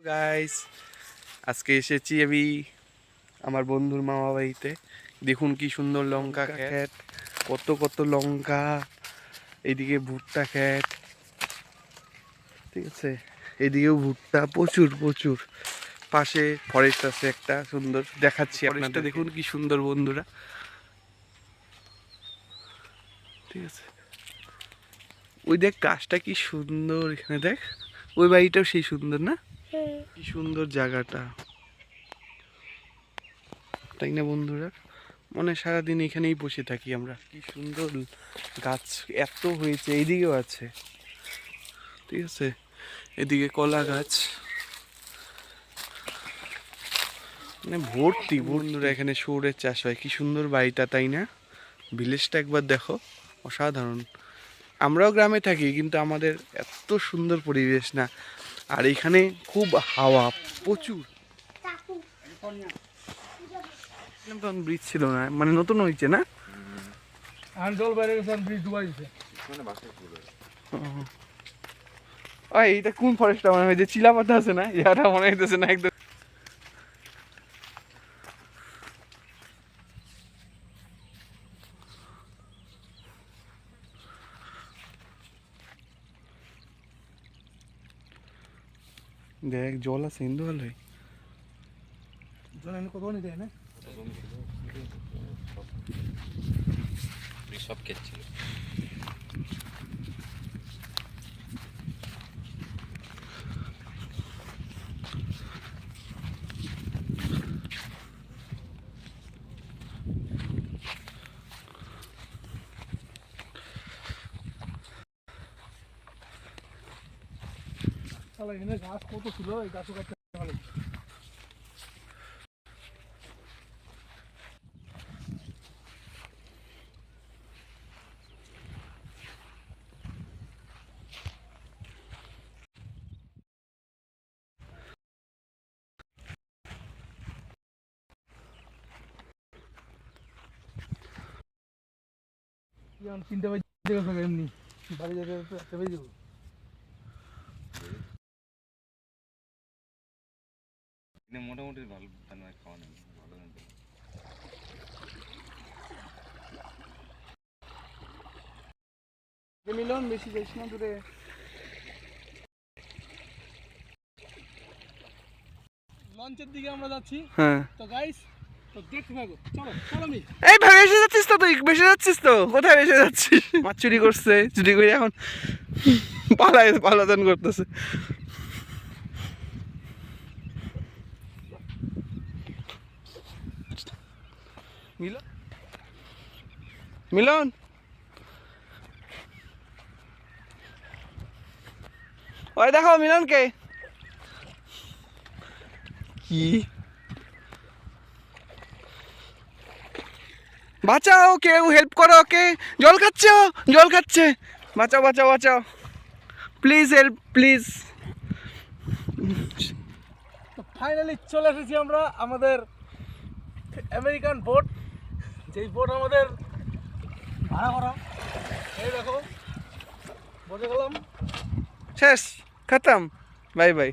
Guys, আজকে এসেছি আমি আমার বন্ধুর মামা বাড়িতে। দেখুন কি সুন্দর লঙ্কা ক্ষেত, কত কত লঙ্কা, এইদিকে ভুট্টা ক্ষেত, ঠিক আছে, এদিকেও ভুট্টা, প্রচুর প্রচুর। পাশে ফরেস্ট আছে একটা সুন্দর, দেখাচ্ছি আপনাদের। দেখুন কি সুন্দর বন্ধুরা, ঠিক আছে। ওই দেখ গাছটা কি সুন্দর, এখানে দেখ, ওই বাড়িটাও সেই সুন্দর না? কি সুন্দর জায়গাটা, তাই না বন্ধুরা? মনে সারাদিন এখানেই বসে থাকি আমরা। কি সুন্দর গাছ এত হয়েছে, এইদিকেও আছে, ঠিক আছে, এদিকে কলা গাছ, মানে ভর্তি। বন্ধুরা এখানে শুয়োরের চাষ হয়, কি সুন্দর বাড়িটা, তাই না? ভিলেজটা একবার দেখো, অসাধারণ। আমরাও গ্রামে থাকি, কিন্তু আমাদের এত সুন্দর পরিবেশ না। আর এখানে খুব হাওয়া, প্রচুর। তখন ব্রিজ ছিল না, মানে নতুন হয়েছে না? এইটা কোন ফরেস্টটা মনে হয়, যে চিলাপাতা আছে না, এটা মনে হইতেছে না একদম। দেখ জল আছে, হিন্দু ভালোই সব খেয়েছিল। গাছ কত ছিল, এই গাছও কাটতে ভালো। তিনটে বাজে এমনি বাড়ি যেতে একটা বেজে যাবো। মোটামুটি ভালো খাওয়া নেই, ভালো মিলন, বেশি যাইস না দূরে। লঞ্চের দিকে আমরা যাচ্ছি। হ্যাঁ তো গাইস, তো দেখতে থাকো, চলো চলো। এই ভাই এসে যাচ্ছিস তো, তুই বেশি যাচ্ছিস তো, কোথায় বেশি যাচ্ছিস? মাছ চুরি করছে, চুরি করে এখন পালাতন করতেছে। মিলন, মিলন, ওই দেখো মিলনকে। কি বাঁচাও, কেউ হেল্প করো ওকে, জল খাচ্ছে, ও জল খাচ্ছে, বাঁচাও বাঁচাও বাঁচাও, প্লিজ হেল্প প্লিজ। তো ফাইনালি চলে এসেছি আমরা আমাদের আমেরিকান বোট, যেই বোট আমাদের ভাড়া করা। এই দেখো, বসে গেলাম। শেষ, খতম, বাই বাই।